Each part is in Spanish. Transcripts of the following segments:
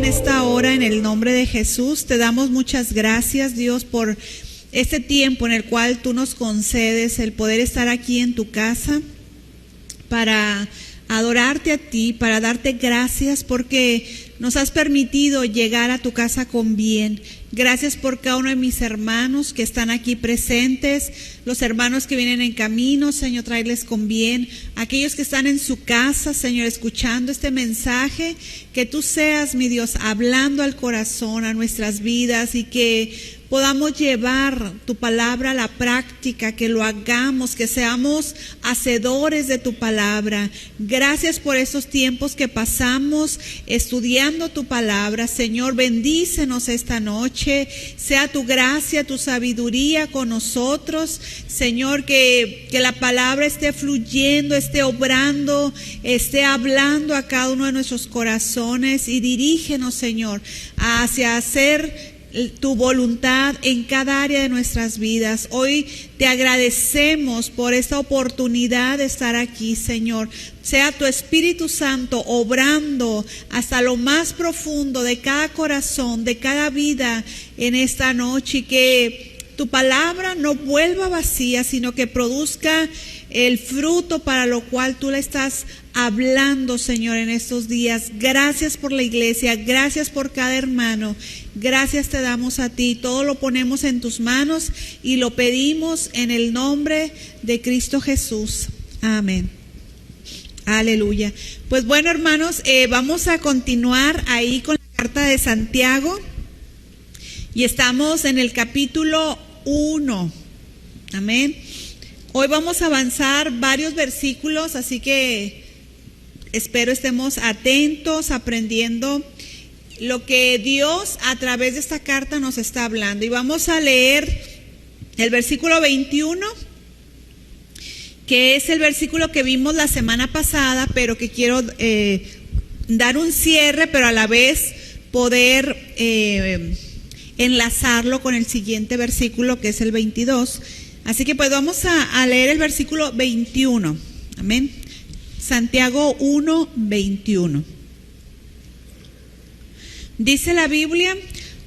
en esta hora en el nombre de Jesús. Te damos muchas gracias, Dios, por este tiempo en el cual tú nos concedes el poder estar aquí en tu casa para adorarte a ti, para darte gracias porque nos has permitido llegar a tu casa con bien. Gracias por cada uno de mis hermanos que están aquí presentes, los hermanos que vienen en camino, Señor, tráeles con bien. Aquellos que están en su casa, Señor, escuchando este mensaje, que tú seas, mi Dios, hablando al corazón, a nuestras vidas, y que podamos llevar tu palabra a la práctica, que lo hagamos, que seamos hacedores de tu palabra. Gracias por estos tiempos que pasamos estudiando tu palabra. Señor, bendícenos esta noche. Sea tu gracia, tu sabiduría con nosotros. Señor, que la palabra esté fluyendo, esté obrando, esté hablando a cada uno de nuestros corazones, y dirígenos, Señor, hacia hacer tu voluntad en cada área de nuestras vidas. Hoy te agradecemos por esta oportunidad de estar aquí, Señor. Sea tu Espíritu Santo obrando hasta lo más profundo de cada corazón, de cada vida en esta noche, y que tu palabra no vuelva vacía, sino que produzca el fruto para lo cual tú le estás hablando, Señor, en estos días. Gracias por la iglesia, gracias por cada hermano, gracias te damos a ti. Todo lo ponemos en tus manos y lo pedimos en el nombre de Cristo Jesús. Amén. Aleluya. Pues bueno, hermanos, vamos a continuar ahí con la carta de Santiago, y estamos en el capítulo 1. Amén. Hoy vamos a avanzar varios versículos, así que espero estemos atentos, aprendiendo lo que Dios a través de esta carta nos está hablando. Y vamos a leer el versículo 21, que es el versículo que vimos la semana pasada, pero que quiero dar un cierre, pero a la vez poder enlazarlo con el siguiente versículo, que es el 22. Así que pues vamos a leer el versículo 21. Amén. Santiago 1, 21. Dice la Biblia: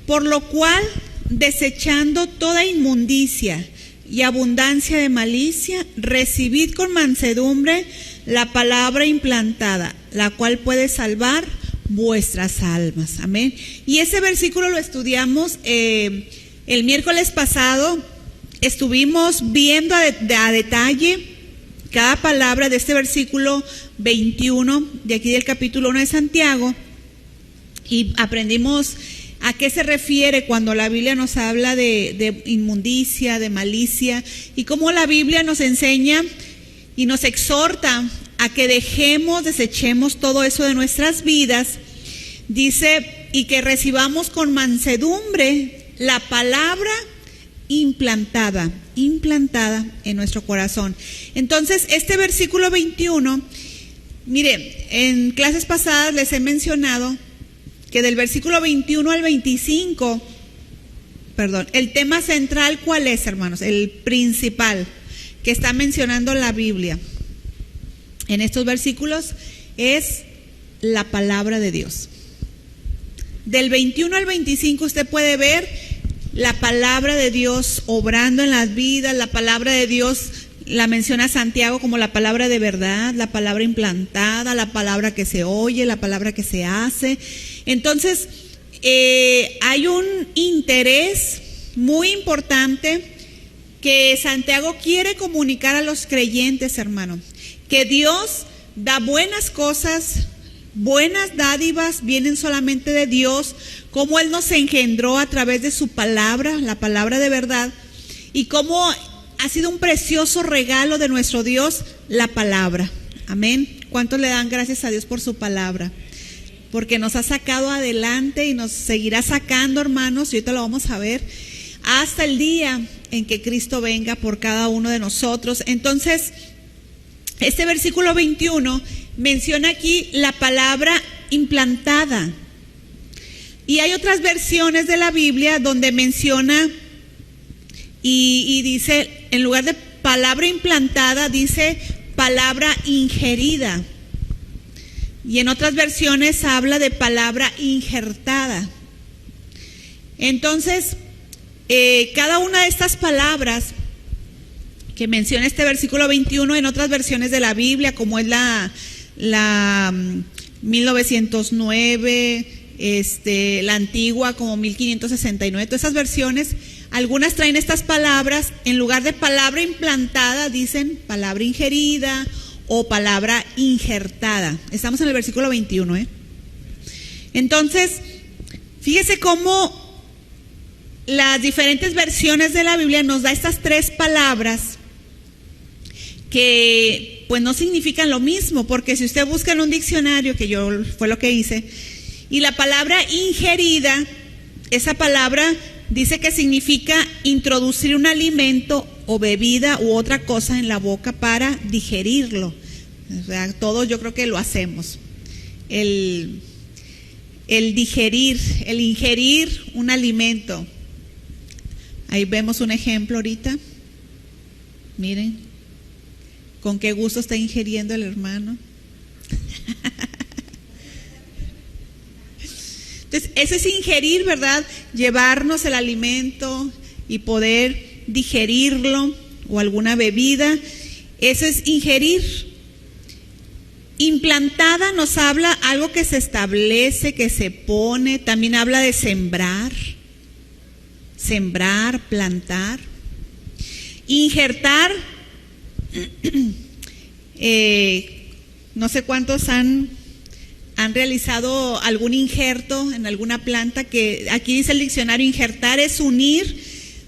por lo cual, desechando toda inmundicia y abundancia de malicia, recibid con mansedumbre la palabra implantada, la cual puede salvar vuestras almas. Amén. Y ese versículo lo estudiamos el miércoles pasado. Estuvimos viendo a detalle cada palabra de este versículo 21 de aquí del capítulo 1 de Santiago, y aprendimos a qué se refiere cuando la Biblia nos habla de inmundicia, de malicia, y cómo la Biblia nos enseña y nos exhorta a que desechemos todo eso de nuestras vidas. Dice, y que recibamos con mansedumbre la palabra implantada en nuestro corazón. Entonces, este versículo 21, mire, en clases pasadas les he mencionado que del versículo 21 al 25, el tema central, ¿cuál es, hermanos? El principal que está mencionando la Biblia en estos versículos es la palabra de Dios. Del 21 al 25 usted puede ver la palabra de Dios obrando en las vidas. La palabra de Dios la menciona Santiago como la palabra de verdad, la palabra implantada, la palabra que se oye, la palabra que se hace. Entonces, hay un interés muy importante que Santiago quiere comunicar a los creyentes, hermano, que Dios da buenas cosas, buenas dádivas vienen solamente de Dios, cómo Él nos engendró a través de su palabra, la palabra de verdad, y cómo ha sido un precioso regalo de nuestro Dios, la palabra. Amén. ¿Cuántos le dan gracias a Dios por su palabra? Porque nos ha sacado adelante y nos seguirá sacando, hermanos, y ahorita lo vamos a ver, hasta el día en que Cristo venga por cada uno de nosotros. Entonces, este versículo 21 menciona aquí la palabra implantada. Y hay otras versiones de la Biblia donde menciona y dice, en lugar de palabra implantada, dice palabra ingerida. y en otras versiones habla de palabra injertada. Entonces, cada una de estas palabras que menciona este versículo 21 en otras versiones de la Biblia, como es la 1909, la antigua como 1569, todas esas versiones, algunas traen estas palabras, en lugar de palabra implantada, dicen palabra ingerida o palabra injertada. Estamos en el versículo 21, Entonces, fíjese cómo las diferentes versiones de la Biblia nos da estas tres palabras que pues no significan lo mismo, porque si usted busca en un diccionario, que yo fue lo que hice, y la palabra ingerida, esa palabra dice que significa introducir un alimento o bebida u otra cosa en la boca para digerirlo. O sea, todos yo creo que lo hacemos. El digerir, el ingerir un alimento. Ahí vemos un ejemplo ahorita. Miren, con qué gusto está ingiriendo el hermano. Entonces, eso es ingerir, ¿verdad? Llevarnos el alimento y poder digerirlo, o alguna bebida. Eso es ingerir. Implantada nos habla algo que se establece, que se pone. También habla de sembrar, plantar. Injertar, no sé cuántos han realizado algún injerto en alguna planta, que aquí dice el diccionario, injertar es unir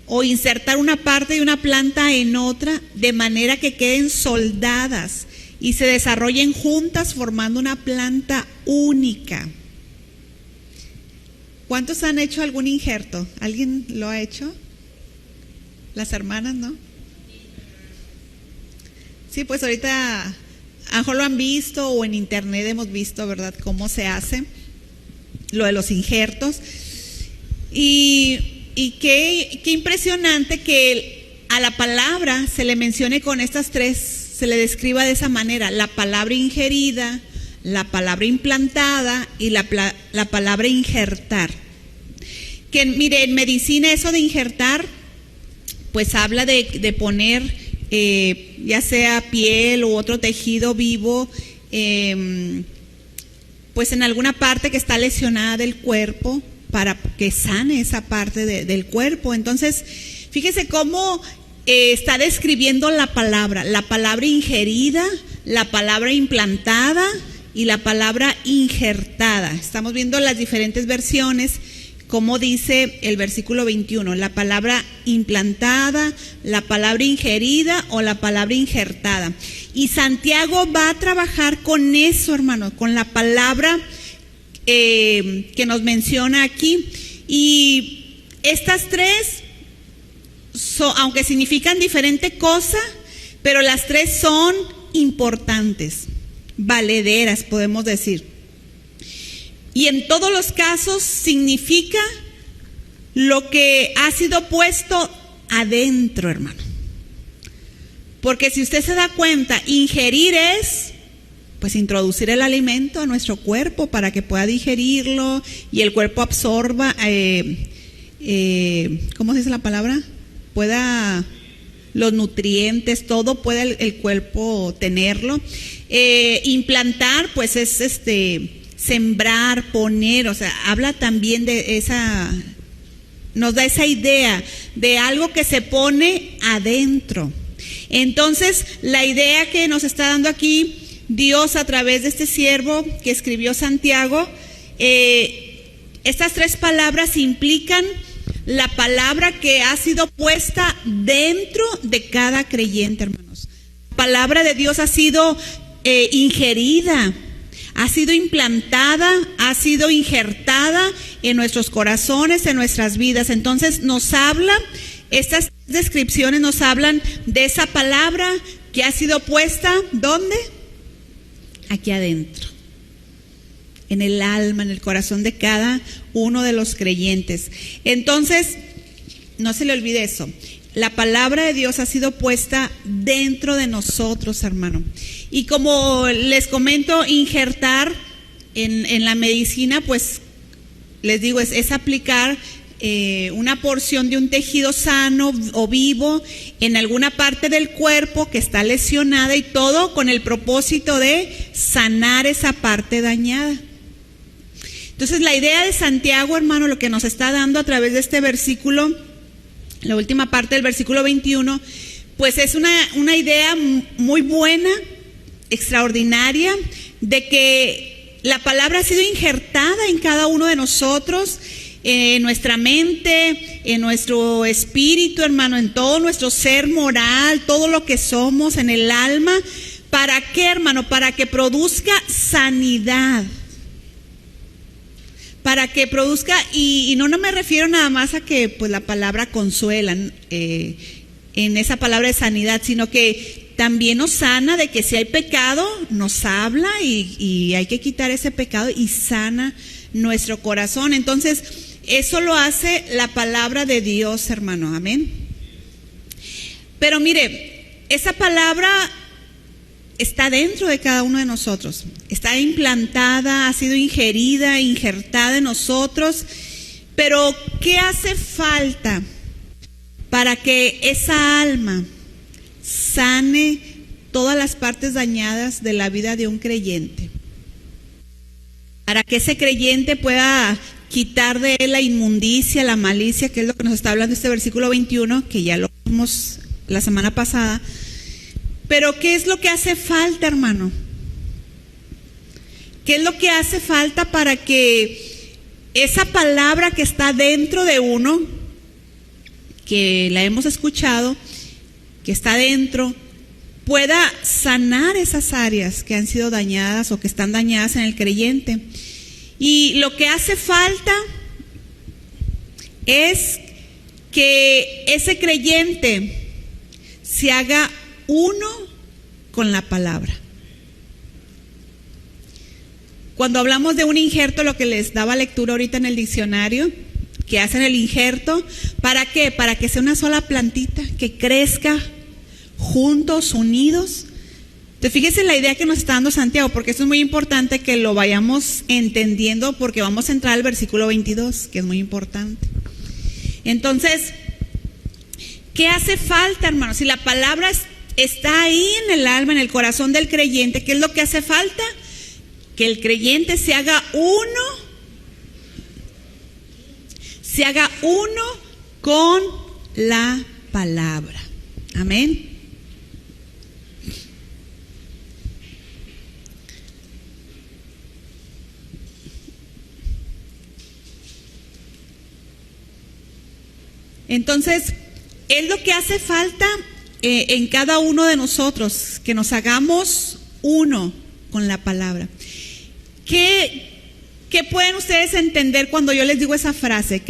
o insertar una parte de una planta en otra de manera que queden soldadas y se desarrollen juntas formando una planta única. ¿Cuántos han hecho algún injerto? ¿Alguien lo ha hecho? Las hermanas, ¿no? Sí, pues ahorita a lo mejor lo han visto, o en internet hemos visto, ¿verdad?, cómo se hace lo de los injertos. Y qué impresionante que a la palabra se le mencione con estas tres, se le describa de esa manera: la palabra ingerida, la palabra implantada y la palabra injertar. Que mire, en medicina eso de injertar, pues habla de poner ya sea piel u otro tejido vivo, pues en alguna parte que está lesionada del cuerpo, para que sane esa parte del cuerpo. Entonces, fíjese cómo está describiendo la palabra ingerida, la palabra implantada y la palabra injertada. Estamos viendo las diferentes versiones, como dice el versículo 21, la palabra implantada, la palabra ingerida o la palabra injertada. Y Santiago va a trabajar con eso, hermanos, con la palabra que nos menciona aquí. Y estas tres, aunque significan diferente cosa, pero las tres son importantes, valederas, podemos decir. Y en todos los casos significa lo que ha sido puesto adentro, hermano. Porque si usted se da cuenta, ingerir es pues introducir el alimento a nuestro cuerpo para que pueda digerirlo y el cuerpo absorba, ¿cómo se dice la palabra? Pueda los nutrientes, todo puede el cuerpo tenerlo. Implantar, pues es sembrar, poner, o sea, habla también de esa, nos da esa idea de algo que se pone adentro. Entonces, la idea que nos está dando aquí Dios a través de este siervo que escribió Santiago, estas tres palabras implican la palabra que ha sido puesta dentro de cada creyente, hermanos. La palabra de Dios ha sido ingerida, ha sido implantada, ha sido injertada en nuestros corazones, en nuestras vidas. Entonces nos habla, estas descripciones nos hablan de esa palabra que ha sido puesta, ¿dónde? Aquí adentro, en el alma, en el corazón de cada uno de los creyentes. Entonces, no se le olvide eso. la palabra de Dios ha sido puesta dentro de nosotros, hermano. Y como les comento, injertar en la medicina, pues les digo, es aplicar una porción de un tejido sano o vivo en alguna parte del cuerpo que está lesionada, y todo con el propósito de sanar esa parte dañada. Entonces, la idea de Santiago, hermano, lo que nos está dando a través de este versículo, la última parte del versículo 21, pues es una idea muy buena, extraordinaria, de que la palabra ha sido injertada en cada uno de nosotros, en nuestra mente, en nuestro espíritu, hermano, en todo nuestro ser moral, todo lo que somos, en el alma. ¿Para qué, hermano? Para que produzca sanidad. Para que produzca, y no me refiero nada más a que pues la palabra consuela en esa palabra de sanidad, sino que también nos sana de que si hay pecado, nos habla y hay que quitar ese pecado y sana nuestro corazón. Entonces, eso lo hace la palabra de Dios, hermano, amén. Pero mire, esa palabra está dentro de cada uno de nosotros, está implantada, ha sido injertada en nosotros, pero ¿qué hace falta para que esa alma sane todas las partes dañadas de la vida de un creyente? Para que ese creyente pueda quitar de él la inmundicia, la malicia, que es lo que nos está hablando este versículo 21, que ya lo vimos la semana pasada. Pero ¿qué es lo que hace falta, hermano? ¿Qué es lo que hace falta para que esa palabra que está dentro de uno, que la hemos escuchado, que está dentro, pueda sanar esas áreas que han sido dañadas o que están dañadas en el creyente? Y lo que hace falta es que ese creyente se haga uno con la palabra. Cuando hablamos de un injerto, lo que les daba lectura ahorita en el diccionario, que hacen el injerto, ¿para qué? Para que sea una sola plantita, que crezca juntos, unidos. Entonces, fíjese la idea que nos está dando Santiago, porque eso es muy importante que lo vayamos entendiendo, porque vamos a entrar al versículo 22, que es muy importante. Entonces, ¿qué hace falta, hermanos? Si la palabra está ahí en el alma, en el corazón del creyente, ¿qué es lo que hace falta? Que el creyente se haga uno con la palabra. Amén. Entonces, es lo que hace falta en cada uno de nosotros, que nos hagamos uno con la palabra. ¿Qué pueden ustedes entender cuando yo les digo esa frase?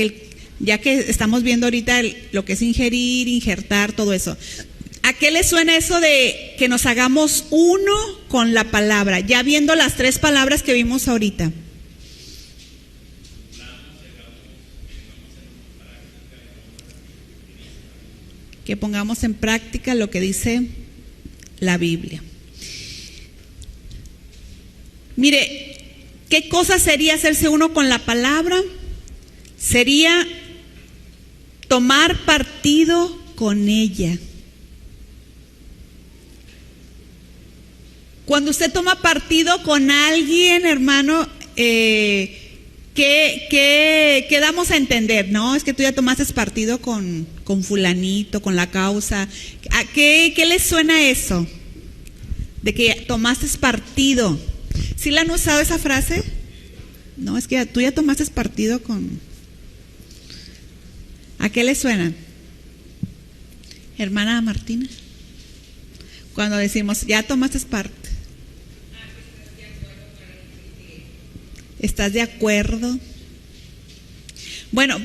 Ya que estamos viendo ahorita lo que es ingerir, injertar, todo eso. ¿A qué les suena eso de que nos hagamos uno con la palabra? Ya viendo las 3 palabras que vimos ahorita. Que pongamos en práctica lo que dice la Biblia. Mire, ¿qué cosa sería hacerse uno con la palabra? Sería tomar partido con ella. Cuando usted toma partido con alguien, hermano, ¿qué damos a entender? No, es que tú ya tomaste partido con fulanito, con la causa. ¿A qué les suena eso? De que tomaste partido. ¿Sí la han usado esa frase? No, es que tú ya tomaste partido con... ¿A qué le suena? Hermana Martina. Cuando decimos, ya tomaste parte. ¿Estás de acuerdo? Bueno,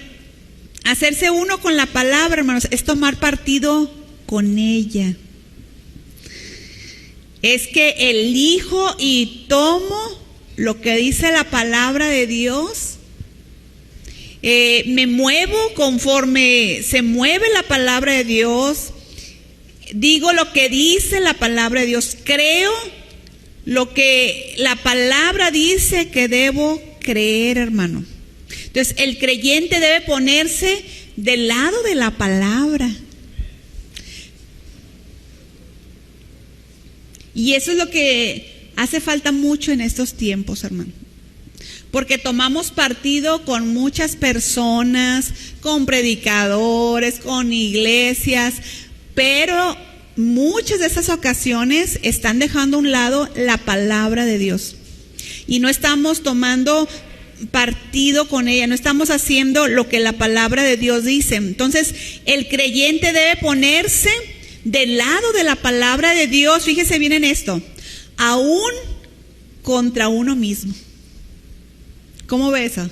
hacerse uno con la palabra, hermanos, es tomar partido con ella. Es que elijo y tomo lo que dice la palabra de Dios. me muevo conforme se mueve la palabra de Dios, digo lo que dice la palabra de Dios, creo lo que la palabra dice que debo creer, hermano. Entonces, el creyente debe ponerse del lado de la palabra. Y eso es lo que hace falta mucho en estos tiempos, hermano. Porque tomamos partido con muchas personas, con predicadores, con iglesias, pero muchas de esas ocasiones están dejando a un lado la palabra de Dios. Y no estamos tomando partido con ella, no estamos haciendo lo que la palabra de Dios dice. Entonces, el creyente debe ponerse del lado de la palabra de Dios. Fíjese bien en esto, aún contra uno mismo. ¿Cómo ves eso?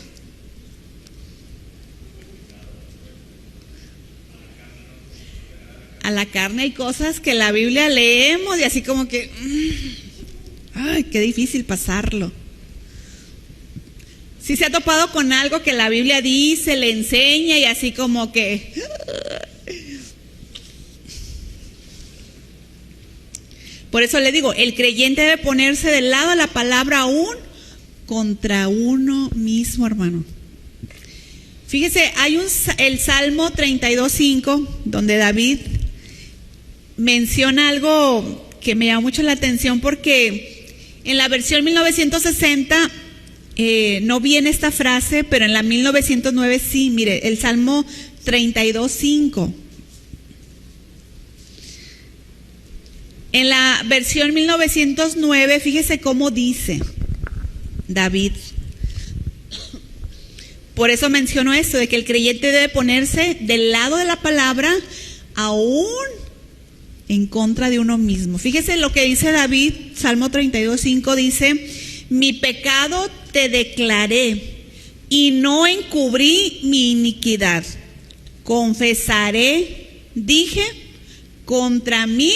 A la carne hay cosas que la Biblia leemos y así como que, ay, qué difícil pasarlo. Si se ha topado con algo que la Biblia dice, le enseña y así como que... Por eso le digo, el creyente debe ponerse del lado de la palabra aún contra uno mismo, hermano. Fíjese, hay el Salmo 32:5, donde David menciona algo que me llama mucho la atención, porque en la versión 1960 no viene esta frase, pero en la 1909 sí. Mire, el Salmo 32:5. En la versión 1909, fíjese cómo dice David. Por eso menciono esto, de que el creyente debe ponerse del lado de la palabra, aún en contra de uno mismo. Fíjese lo que dice David, Salmo 32:5, dice: mi pecado te declaré y no encubrí mi iniquidad. Confesaré, dije, contra mí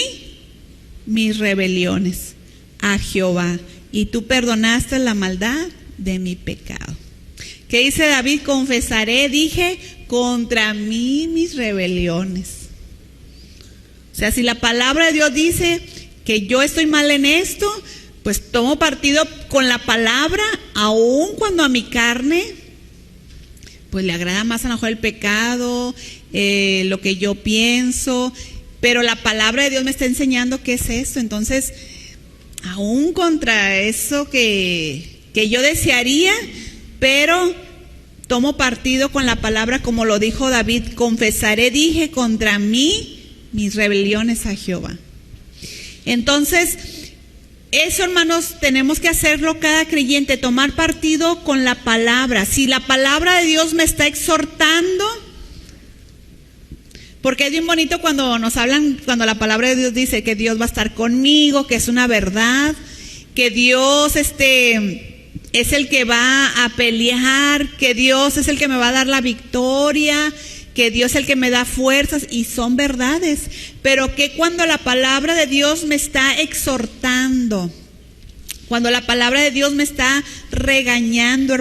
mis rebeliones a Jehová, y tú perdonaste la maldad de mi pecado. ¿Qué dice David? Confesaré, dije, contra mí mis rebeliones. O sea, si la palabra de Dios dice que yo estoy mal en esto, pues tomo partido con la palabra, aun cuando a mi carne pues le agrada más a lo mejor el pecado, lo que yo pienso, pero la palabra de Dios me está enseñando qué es esto. Entonces, aún contra eso que yo desearía, pero tomo partido con la palabra, como lo dijo David: confesaré, dije, contra mí mis rebeliones a Jehová. Entonces, eso, hermanos, tenemos que hacerlo cada creyente, tomar partido con la palabra. Si la palabra de Dios me está exhortando, porque es bien bonito cuando nos hablan, cuando la palabra de Dios dice que Dios va a estar conmigo, que es una verdad, que Dios es el que va a pelear, que Dios es el que me va a dar la victoria, que Dios es el que me da fuerzas, y son verdades. Pero que cuando la palabra de Dios me está exhortando, cuando la palabra de Dios me está regañando,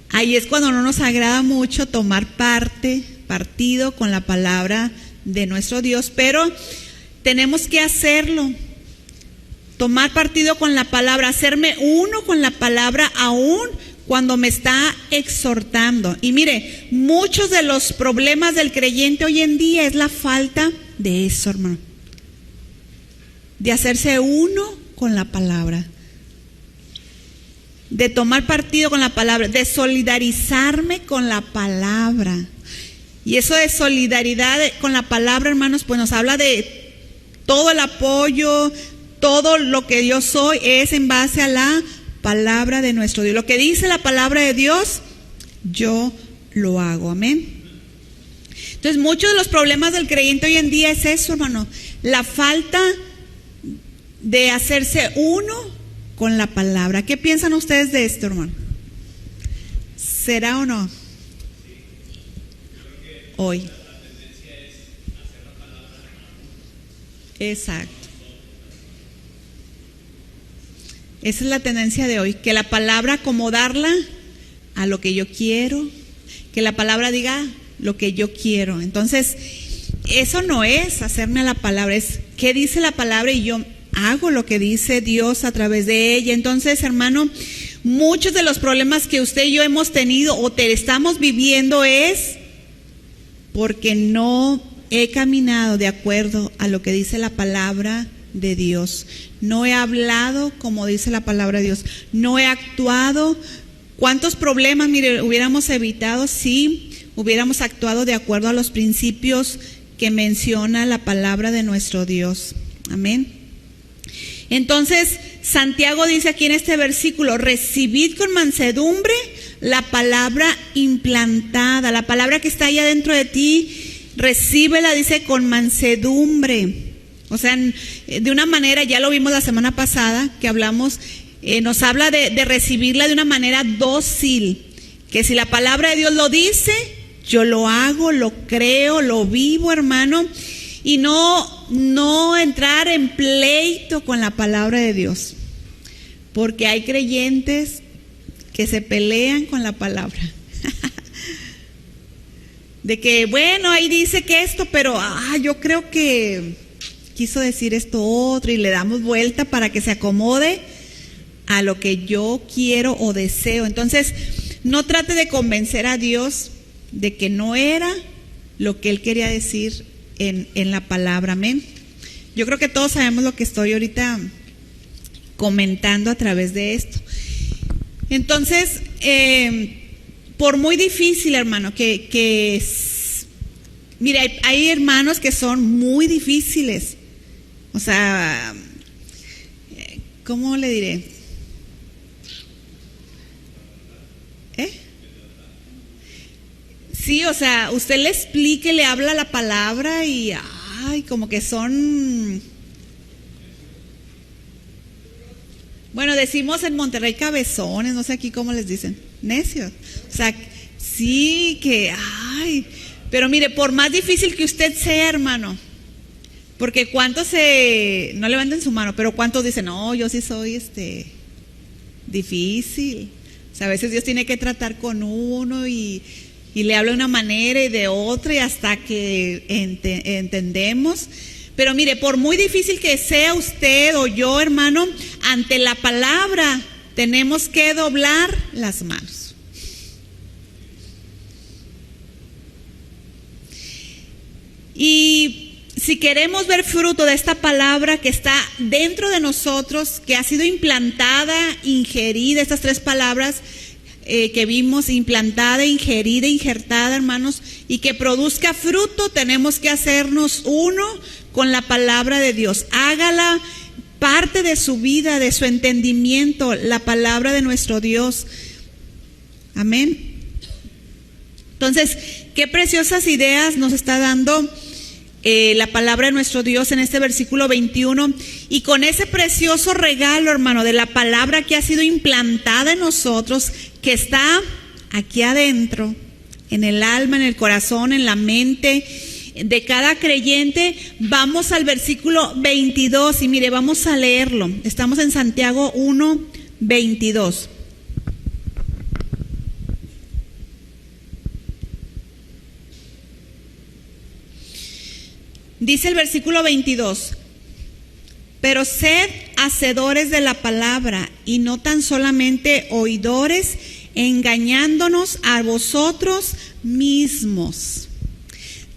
ahí es cuando no nos agrada mucho tomar partido con la palabra de nuestro Dios. Pero tenemos que hacerlo, tomar partido con la palabra, hacerme uno con la palabra aún cuando me está exhortando. Y mire, muchos de los problemas del creyente hoy en día es la falta de eso, hermano, de hacerse uno con la palabra, de tomar partido con la palabra, de solidarizarme con la palabra. Y eso de solidaridad con la palabra, hermanos, pues nos habla de todo el apoyo, todo lo que yo soy es en base a la palabra de nuestro Dios. Lo que dice la palabra de Dios, yo lo hago. Amén. Entonces, muchos de los problemas del creyente hoy en día es eso, hermano, la falta de hacerse uno con la palabra. ¿Qué piensan ustedes de esto, hermano? ¿Será o no? Hoy. Exacto. Esa es la tendencia de hoy, que la palabra acomodarla a lo que yo quiero, que la palabra diga lo que yo quiero. Entonces, eso no es hacerme a la palabra, es qué dice la palabra y yo hago lo que dice Dios a través de ella. Entonces, hermano, muchos de los problemas que usted y yo hemos tenido o estamos viviendo es porque no he caminado de acuerdo a lo que dice la palabra de Dios. No he hablado como dice la palabra de Dios. No he actuado. ¿Cuántos problemas, mire, hubiéramos evitado si hubiéramos actuado de acuerdo a los principios que menciona la palabra de nuestro Dios? Amén. Entonces, Santiago dice aquí en este versículo: recibid con mansedumbre la palabra implantada, la palabra que está allá dentro de ti, recíbela, dice, con mansedumbre. O sea, de una manera, ya lo vimos la semana pasada que hablamos, nos habla de recibirla de una manera dócil, que si la palabra de Dios lo dice, yo lo hago, lo creo, lo vivo, hermano, y no entrar en pleito con la palabra de Dios, porque hay creyentes que se pelean con la palabra. De que, bueno, ahí dice que esto, pero yo creo que quiso decir esto otro, y le damos vuelta para que se acomode a lo que yo quiero o deseo. Entonces, no trate de convencer a Dios de que no era lo que Él quería decir en la palabra. Amén. Yo creo que todos sabemos lo que estoy ahorita comentando a través de esto. Entonces, por muy difícil, hermano, mire, hay hermanos que son muy difíciles. O sea, ¿cómo le diré? Sí, o sea, usted le explique, le habla la palabra y como que son, bueno, decimos en Monterrey cabezones, no sé aquí cómo les dicen, necios. O sea, sí que, pero mire, por más difícil que usted sea, hermano, porque cuántos no levanten su mano, pero cuántos dicen, no, yo sí soy difícil. O sea, a veces Dios tiene que tratar con uno y le habla de una manera y de otra, y hasta que entendemos. Pero mire, por muy difícil que sea usted o yo, hermano, ante la palabra tenemos que doblar las manos. Y si queremos ver fruto de esta palabra que está dentro de nosotros, que ha sido implantada, ingerida, estas tres palabras que vimos, implantada, ingerida, injertada, hermanos, y que produzca fruto, tenemos que hacernos uno con la palabra de Dios. Hágala parte de su vida, de su entendimiento, la palabra de nuestro Dios. Amén. Entonces, qué preciosas ideas nos está dando la palabra de nuestro Dios en este versículo 21, y con ese precioso regalo, hermano, de la palabra que ha sido implantada en nosotros, que está aquí adentro, en el alma, en el corazón, en la mente de cada creyente. Vamos al versículo 22 y mire, vamos a leerlo. Estamos en Santiago 1:22. Dice el versículo 22: pero sed hacedores de la palabra y no tan solamente oidores, engañándonos a vosotros mismos.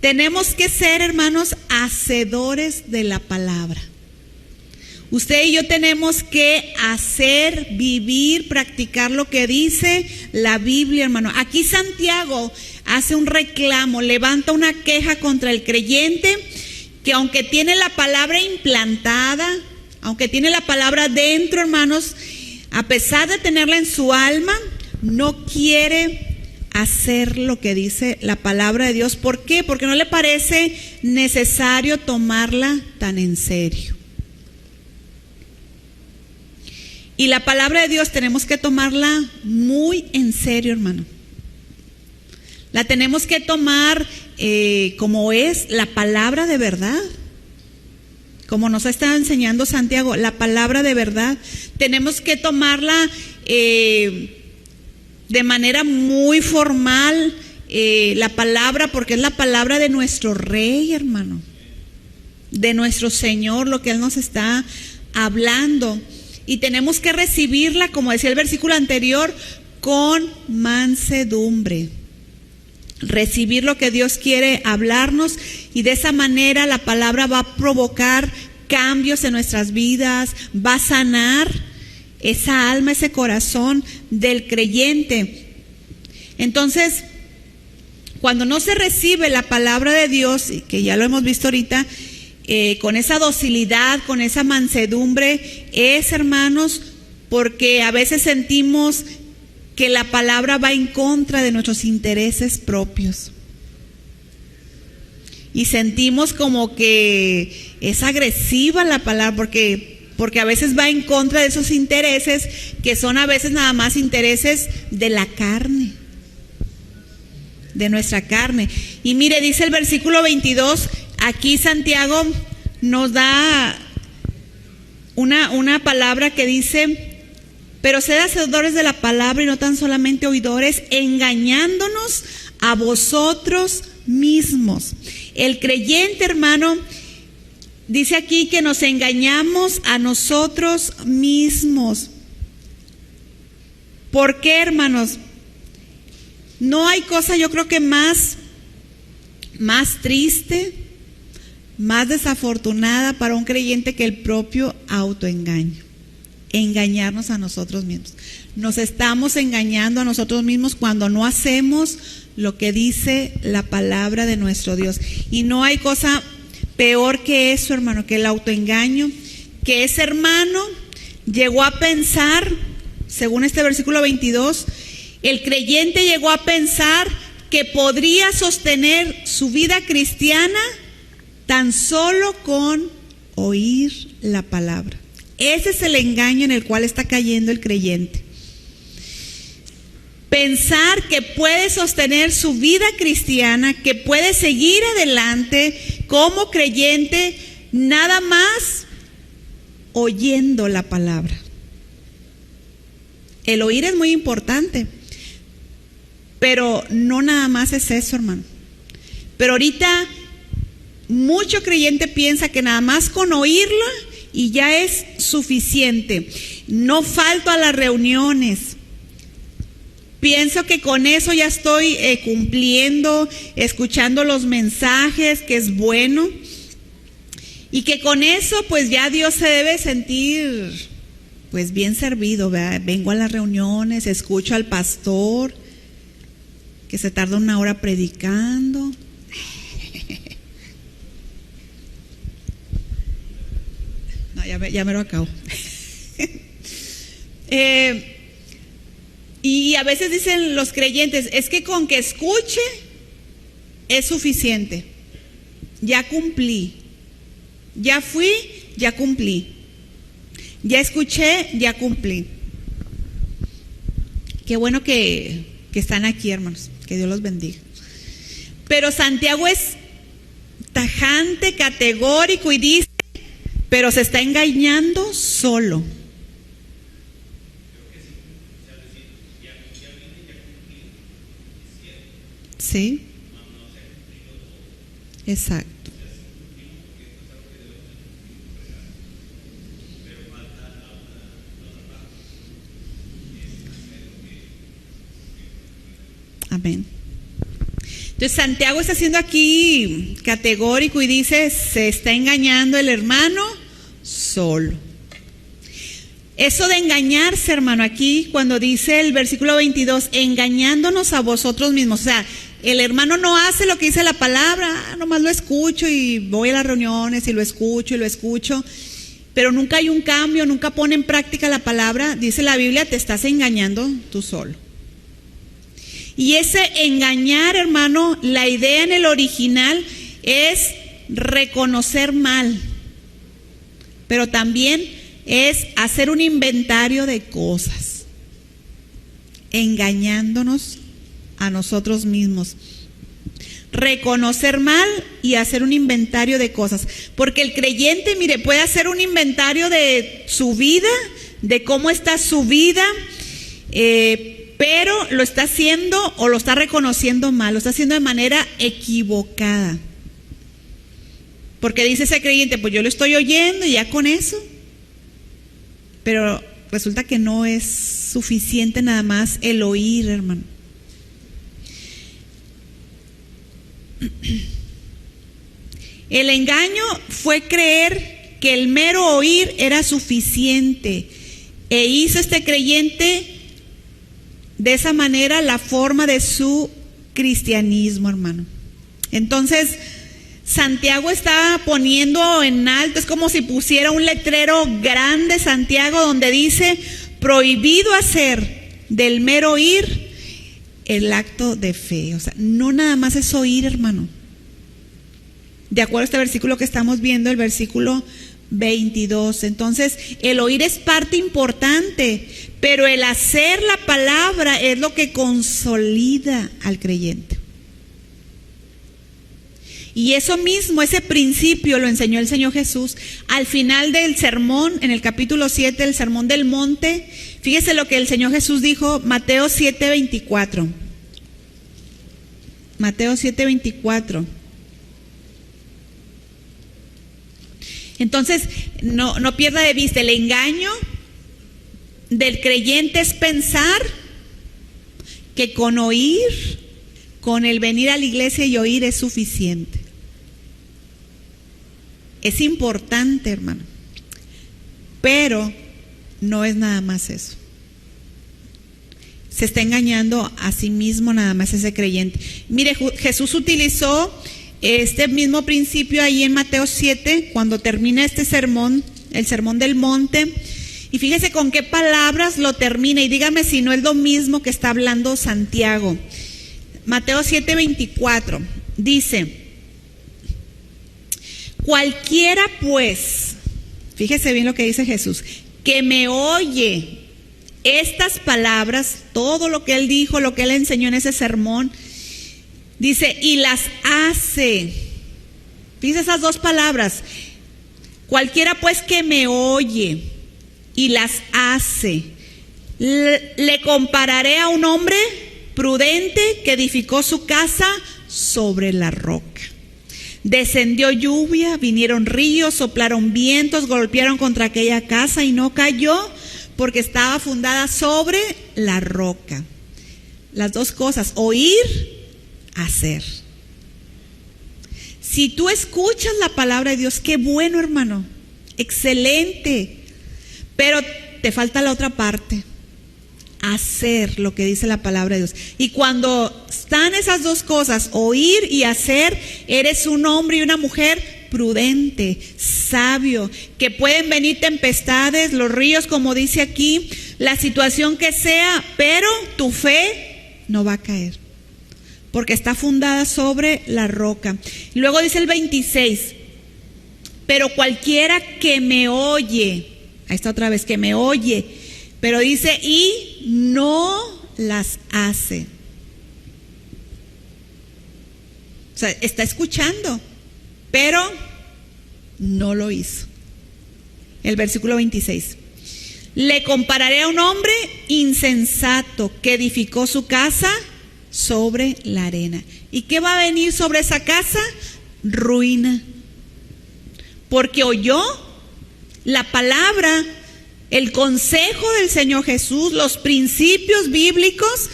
Tenemos que ser, hermanos, hacedores de la palabra. Usted y yo tenemos que hacer, vivir, practicar lo que dice la Biblia, hermano. Aquí Santiago hace un reclamo, levanta una queja contra el creyente que aunque tiene la palabra implantada, aunque tiene la palabra dentro, hermanos, a pesar de tenerla en su alma, no quiere hacer lo que dice la palabra de Dios. ¿Por qué? Porque no le parece necesario tomarla tan en serio. Y la palabra de Dios tenemos que tomarla muy en serio, hermano. La tenemos que tomar como es la palabra de verdad. Como nos ha estado enseñando Santiago, la palabra de verdad. Tenemos que tomarla de manera muy formal la palabra, porque es la palabra de nuestro Rey, hermano, de nuestro Señor, lo que Él nos está hablando. Y tenemos que recibirla, como decía el versículo anterior, con mansedumbre. Recibir lo que Dios quiere hablarnos, y de esa manera la palabra va a provocar cambios en nuestras vidas, va a sanar esa alma, ese corazón del creyente. Entonces, cuando no se recibe la palabra de Dios, que ya lo hemos visto ahorita, con esa docilidad, con esa mansedumbre, hermanos, porque a veces sentimos que la palabra va en contra de nuestros intereses propios. Y sentimos como que es agresiva la palabra, porque a veces va en contra de esos intereses que son a veces nada más intereses de la carne, de nuestra carne. Y mire, dice el versículo 22, aquí Santiago nos da una palabra que dice: pero sed hacedores de la palabra y no tan solamente oidores, engañándonos a vosotros mismos. El creyente, hermano, dice aquí que nos engañamos a nosotros mismos. ¿Por qué, hermanos? No hay cosa, yo creo que más triste, más desafortunada para un creyente que el propio autoengaño. Engañarnos a nosotros mismos. Nos estamos engañando a nosotros mismos cuando no hacemos lo que dice la palabra de nuestro Dios. Y no hay cosa peor que eso, hermano, que el autoengaño, que ese hermano llegó a pensar, según este versículo 22, el creyente llegó a pensar que podría sostener su vida cristiana tan solo con oír la palabra. Ese es el engaño en el cual está cayendo el creyente. Pensar que puede sostener su vida cristiana, que puede seguir adelante como creyente nada más oyendo la palabra. El oír es muy importante, pero no nada más es eso, hermano. Pero ahorita mucho creyente piensa que nada más con oírla y ya es suficiente. No falto a las reuniones. Pienso que con eso ya estoy cumpliendo, escuchando los mensajes, que es bueno. Y que con eso pues ya Dios se debe sentir pues bien servido, ¿verdad? Vengo a las reuniones, escucho al pastor, que se tarda 1 hora predicando. Ya me lo acabo. Y a veces dicen los creyentes, es que con que escuche es suficiente. Ya cumplí. Ya fui, ya cumplí. Ya escuché, ya cumplí. Qué bueno que están aquí, hermanos. Que Dios los bendiga. Pero Santiago es tajante, categórico y dice: pero se está engañando solo. Sí. Exacto. Amén. Entonces Santiago está siendo aquí categórico y dice: se está engañando el hermano solo. Eso de engañarse, hermano, aquí cuando dice el versículo 22, engañándonos a vosotros mismos, o sea, el hermano no hace lo que dice la palabra, nomás lo escucho y voy a las reuniones y lo escucho, pero nunca hay un cambio, nunca pone en práctica la palabra. Dice la Biblia: te estás engañando tú solo. Y ese engañar, hermano, la idea en el original es reconocer mal, pero también es hacer un inventario de cosas, engañándonos a nosotros mismos. Reconocer mal y hacer un inventario de cosas, porque el creyente, mire, puede hacer un inventario de su vida, de cómo está su vida, pero lo está haciendo o lo está reconociendo mal, lo está haciendo de manera equivocada. Porque dice ese creyente, pues yo lo estoy oyendo y ya con eso. Pero resulta que no es suficiente nada más el oír, hermano. El engaño fue creer que el mero oír era suficiente e hizo este creyente de esa manera la forma de su cristianismo, hermano. Entonces, Santiago está poniendo en alto, es como si pusiera un letrero grande, Santiago, donde dice: prohibido hacer del mero oír el acto de fe. O sea, no nada más es oír, hermano. De acuerdo a este versículo que estamos viendo, el versículo 22. Entonces, el oír es parte importante, pero el hacer la palabra es lo que consolida al creyente. Y eso mismo, ese principio lo enseñó el Señor Jesús al final del sermón, en el capítulo 7, el sermón del monte. Fíjese lo que el Señor Jesús dijo, Mateo 7:24. Mateo 7:24. Entonces, no pierda de vista, el engaño del creyente es pensar que con oír, con el venir a la iglesia y oír es suficiente. Es importante, hermano, pero no es nada más eso. Se está engañando a sí mismo nada más ese creyente. Mire, Jesús utilizó este mismo principio ahí en Mateo 7, cuando termina este sermón, el sermón del monte. Y fíjese con qué palabras lo termina, y dígame si no es lo mismo que está hablando Santiago. Mateo 7:24 dice: cualquiera pues, fíjese bien lo que dice Jesús, que me oye estas palabras, todo lo que él dijo, lo que él enseñó en ese sermón, dice, y las hace. Dice esas dos palabras, cualquiera pues que me oye y las hace, le compararé a un hombre prudente que edificó su casa sobre la roca. Descendió lluvia, vinieron ríos, soplaron vientos, golpearon contra aquella casa y no cayó porque estaba fundada sobre la roca. Las dos cosas, oír, hacer. Si tú escuchas la palabra de Dios, qué bueno, hermano, excelente, pero te falta la otra parte, hacer lo que dice la palabra de Dios. Y cuando están esas dos cosas, oír y hacer, eres un hombre y una mujer prudente, sabio, que pueden venir tempestades, los ríos, como dice aquí, la situación que sea, pero tu fe no va a caer, porque está fundada sobre la roca. Y luego dice el 26, pero cualquiera que me oye, ahí está otra vez, que me oye, pero dice, y no las hace. O sea, está escuchando, pero no lo hizo. El versículo 26. Le compararé a un hombre insensato que edificó su casa sobre la arena. ¿Y qué va a venir sobre esa casa? Ruina. Porque oyó la palabra, el consejo del Señor Jesús, los principios bíblicos.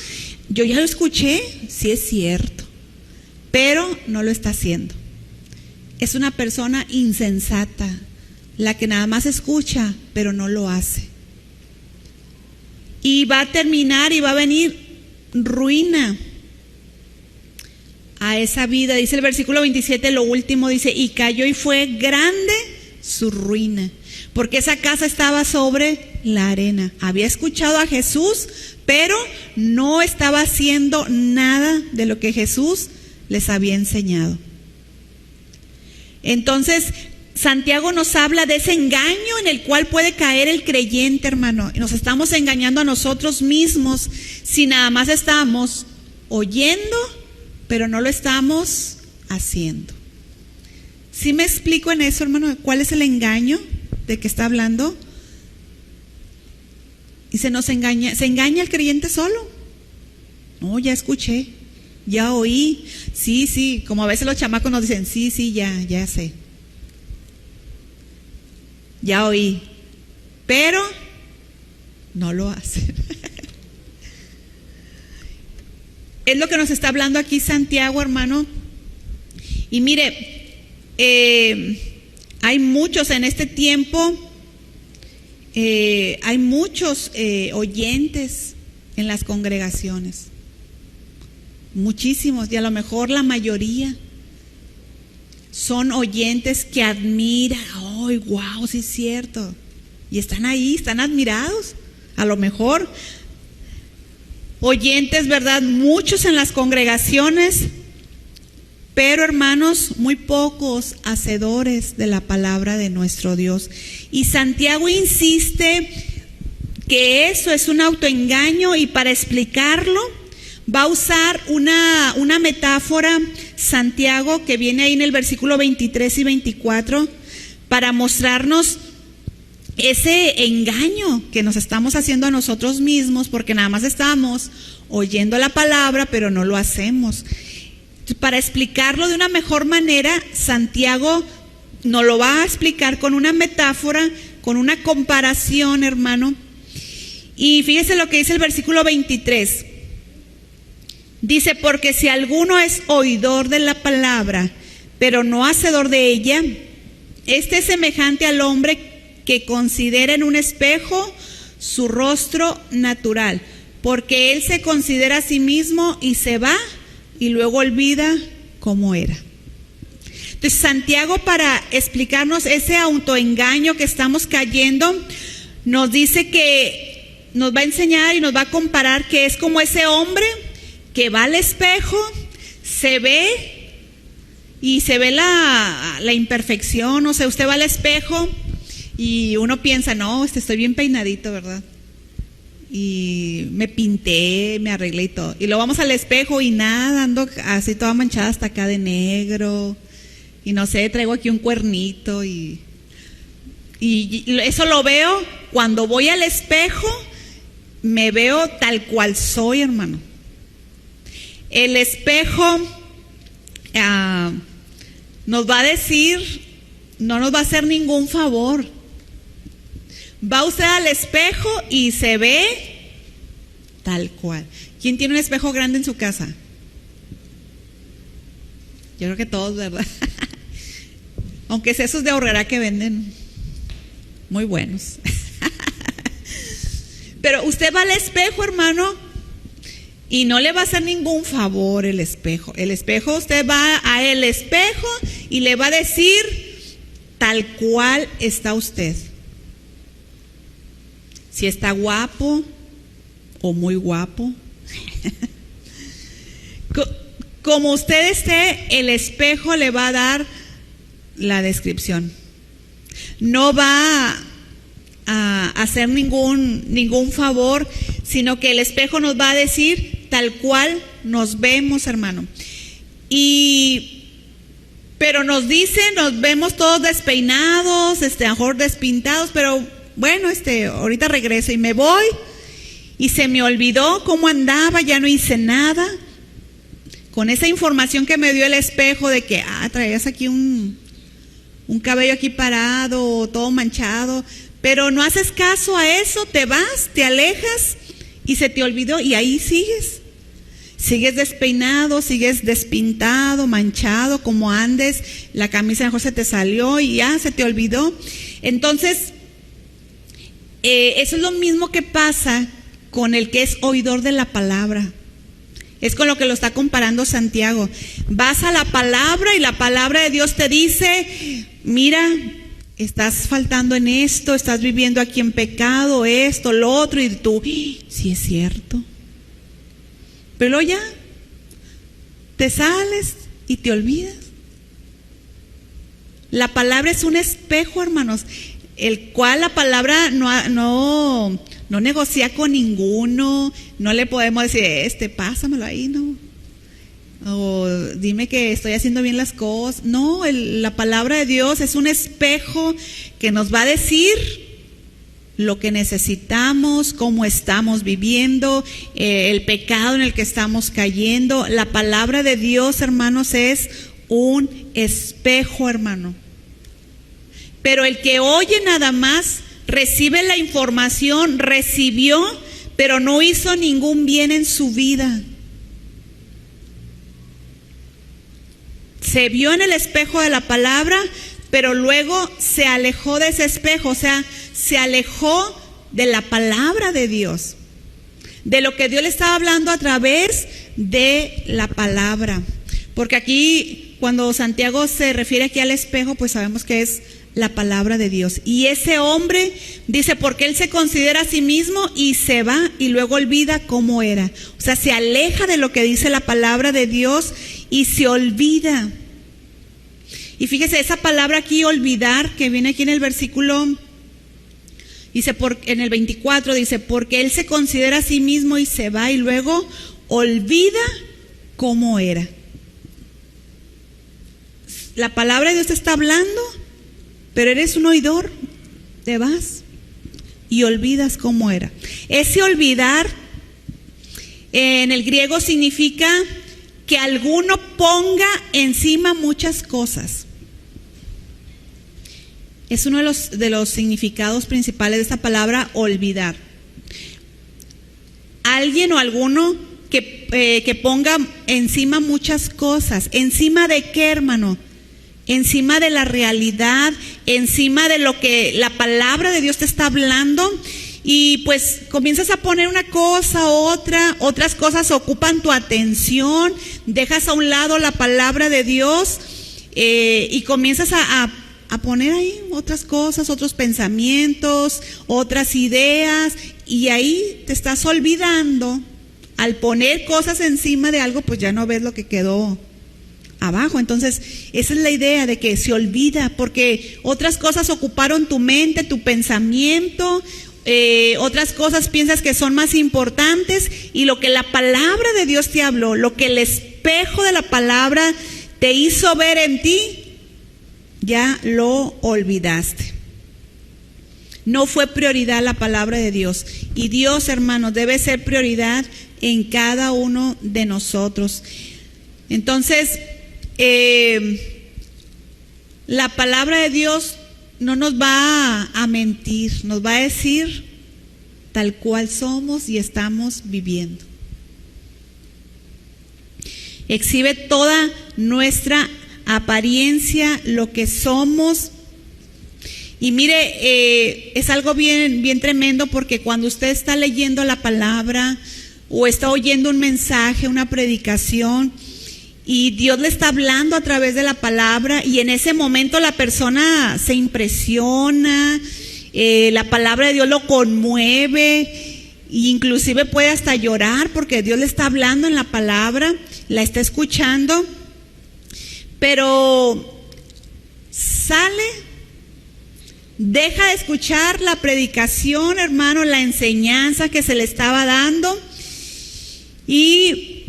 Yo ya lo escuché, sí es cierto, pero no lo está haciendo. Es una persona insensata, la que nada más escucha, pero no lo hace. Y va a terminar y va a venir ruina a esa vida. Dice el versículo 27, lo último, dice, y cayó y fue grande su ruina, porque esa casa estaba sobre la arena. Había escuchado a Jesús, pero no estaba haciendo nada de lo que Jesús les había enseñado. Entonces, Santiago nos habla de ese engaño en el cual puede caer el creyente, hermano. Nos estamos engañando a nosotros mismos si nada más estamos oyendo, pero no lo estamos haciendo. ¿Sí me explico en eso, hermano? ¿Cuál es el engaño de que está hablando? Y se engaña el creyente solo. No, ya escuché, ya oí. Sí, como a veces los chamacos nos dicen, sí, ya sé. Ya oí, pero no lo hacen. Es lo que nos está hablando aquí Santiago, hermano. Y mire, hay muchos en este tiempo, hay muchos oyentes en las congregaciones. Muchísimos, y a lo mejor la mayoría son oyentes que admiran. ¡Ay, wow! Sí es cierto. Y están ahí, están admirados. A lo mejor oyentes, ¿verdad? Muchos en las congregaciones, pero hermanos, muy pocos hacedores de la palabra de nuestro Dios. Y Santiago insiste que eso es un autoengaño, y para explicarlo va a usar una metáfora, Santiago, que viene ahí en el versículo 23 y 24, para mostrarnos ese engaño que nos estamos haciendo a nosotros mismos, porque nada más estamos oyendo la palabra, pero no lo hacemos. Para explicarlo de una mejor manera, Santiago nos lo va a explicar con una metáfora, con una comparación, hermano. Y fíjese lo que dice el versículo 23. Dice, porque si alguno es oidor de la palabra, pero no hacedor de ella, este es semejante al hombre que considera en un espejo su rostro natural, porque él se considera a sí mismo y se va y luego olvida cómo era. Entonces Santiago, para explicarnos ese autoengaño que estamos cayendo, nos dice que nos va a enseñar y nos va a comparar que es como ese hombre que va al espejo, se ve y se ve la imperfección. O sea, usted va al espejo y uno piensa, no, estoy bien peinadito, ¿verdad? Y me pinté, me arreglé y todo. Y luego vamos al espejo y nada, ando así toda manchada hasta acá de negro. Y no sé, traigo aquí un cuernito y eso lo veo cuando voy al espejo, me veo tal cual soy, hermano. El espejo nos va a decir, no nos va a hacer ningún favor. Va usted al espejo y se ve tal cual. ¿Quién tiene un espejo grande en su casa? Yo creo que todos, ¿verdad? Aunque es esos de Aurrera que venden muy buenos. Pero usted va al espejo, hermano, y no le va a hacer ningún favor el espejo. El espejo, usted va a el espejo y le va a decir tal cual está usted. Si está guapo o muy guapo. Como usted esté, el espejo le va a dar la descripción. No va a hacer ningún favor, sino que el espejo nos va a decir tal cual nos vemos, hermano. Pero nos dice, nos vemos todos despeinados, a lo mejor despintados, pero bueno, ahorita regreso y me voy y se me olvidó cómo andaba, ya no hice nada. Con esa información que me dio el espejo de que, traías aquí un cabello aquí parado, todo manchado, pero no haces caso a eso, te vas, te alejas y se te olvidó y ahí sigues. Sigues despeinado, sigues despintado, manchado, como andes, la camisa mejor se te salió y ya se te olvidó. Entonces, eso es lo mismo que pasa con el que es oidor de la palabra. Es con lo que lo está comparando Santiago. Vas a la palabra y la palabra de Dios te dice, mira, estás faltando en esto, estás viviendo aquí en pecado, esto, lo otro, y tú, sí es cierto. Pero luego ya te sales y te olvidas. La palabra es un espejo, hermanos, el cual la palabra no negocia con ninguno. No le podemos decir, pásamelo ahí, no. O dime que estoy haciendo bien las cosas. No, la palabra de Dios es un espejo que nos va a decir lo que necesitamos, cómo estamos viviendo, el pecado en el que estamos cayendo. La palabra de Dios, hermanos, es un espejo, hermano. Pero el que oye nada más, recibe la información, recibió, pero no hizo ningún bien en su vida. Se vio en el espejo de la palabra, pero luego se alejó de ese espejo, o sea, se alejó de la palabra de Dios, de lo que Dios le estaba hablando a través de la palabra. Porque aquí, cuando Santiago se refiere aquí al espejo, pues sabemos que es la palabra de Dios. Y ese hombre dice, porque él se considera a sí mismo y se va y luego olvida cómo era. O sea, se aleja de lo que dice la palabra de Dios y se olvida. Y fíjese, esa palabra aquí, olvidar, que viene aquí en el versículo, dice, en el 24, dice, porque él se considera a sí mismo y se va y luego olvida cómo era. La palabra de Dios te está hablando, pero eres un oidor, te vas y olvidas cómo era. Ese olvidar en el griego significa que alguno ponga encima muchas cosas. Es uno de los significados principales de esta palabra, olvidar. Alguien o alguno que ponga encima muchas cosas. ¿Encima de qué, hermano? Encima de la realidad, encima de lo que la palabra de Dios te está hablando. Y pues comienzas a poner una cosa, otras cosas ocupan tu atención, dejas a un lado la palabra de Dios y comienzas a poner ahí otras cosas, otros pensamientos, otras ideas, y ahí te estás olvidando. Al poner cosas encima de algo, pues ya no ves lo que quedó abajo. Entonces, esa es la idea de que se olvida, porque otras cosas ocuparon tu mente, tu pensamiento. Otras cosas piensas que son más importantes, y lo que la palabra de Dios te habló, lo que el espejo de la palabra te hizo ver en ti, ya lo olvidaste. No fue prioridad la palabra de Dios, y Dios, hermanos, debe ser prioridad en cada uno de nosotros. Entonces, la palabra de Dios no nos va a mentir, nos va a decir tal cual somos y estamos viviendo. Exhibe toda nuestra apariencia, lo que somos. Y mire, es algo bien tremendo, porque cuando usted está leyendo la palabra o está oyendo un mensaje, una predicación, y Dios le está hablando a través de la palabra, y en ese momento la persona se impresiona, la palabra de Dios lo conmueve, e inclusive puede hasta llorar porque Dios le está hablando en la palabra, la está escuchando, pero sale, deja de escuchar la predicación, hermano, la enseñanza que se le estaba dando, y